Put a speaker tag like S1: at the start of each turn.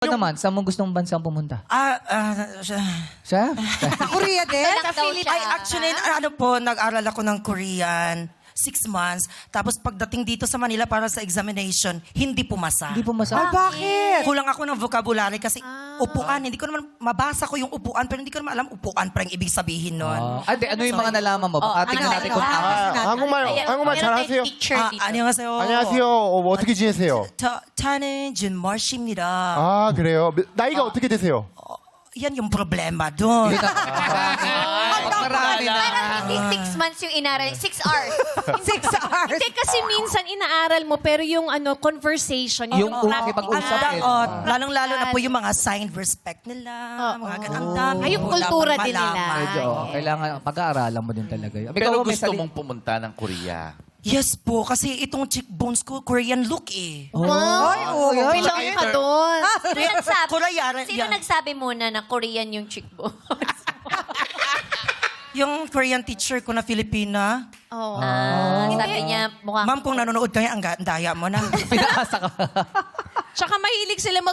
S1: Ano naman, saan mo gustong bansang pumunta? Siya?
S2: Sa Korea din?
S3: Sa Philippines.
S4: Ay, actually, ano po, nag-aral ako ng Korean. 6 months. Tapos pagdating dito sa Manila para sa examination, hindi pumasa.
S1: Hindi pumasa.
S2: Ay, bakit?
S4: Kulang ako ng vocabulary kasi upuan. Hindi ko naman, mabasa ko yung upuan, pero hindi ko naman alam upuan pa yung ibig sabihin nun.
S1: Ano yung mga nalaman mo? Baka tingnan natin kung tama.
S5: 한국말 잘하세요?
S4: 안녕하세요.
S5: 안녕하세요. 어떻게 지내세요?
S4: 저는 준머씨입니다.
S5: 아, 그래요? 나이가 어떻게 되세요?
S4: Yan yung problema doon.
S1: Marami na.
S3: Parang hindi 6 months yung inaral. 6 hours.
S2: 6 hours.
S6: Hindi kasi minsan inaaral mo pero yung conversation,
S1: Yung
S6: practical.
S4: Lalong-lalo na po yung mga signed respect nila, mga ganang dami.
S6: Ay, yung
S4: Wala
S6: kultura
S4: pang
S6: din nila.
S4: malaman.
S1: Medyo, kailangan, pag-aaralan mo din talaga yun.
S7: Pero
S1: Ikaw, may
S7: gusto
S1: sali-
S7: mong pumunta ng Korea.
S4: Yes po, kasi itong cheekbones ko, Korean look eh.
S2: Ay, oo.
S6: Belong ka doon.
S3: Sino nagsabi?
S4: Korean,
S3: Sino
S4: yan.
S3: nagsabi muna na Korean yung cheekbone?
S4: Yung Korean teacher ko na Filipina.
S3: Sabi niya, mukhang...
S4: Ma'am, kung nanonood kayo, ang daya mo na.
S1: Pinaasa ka.
S6: Tsaka mahilig sila